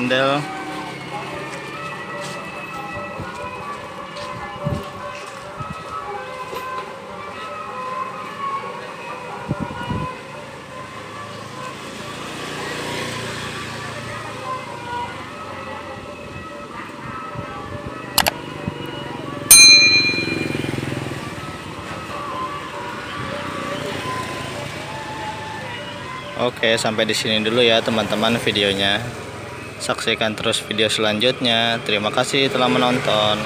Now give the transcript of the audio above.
ondel-ondel. Oke, sampai di sini dulu ya teman-teman videonya. Saksikan terus video selanjutnya. Terima kasih telah menonton.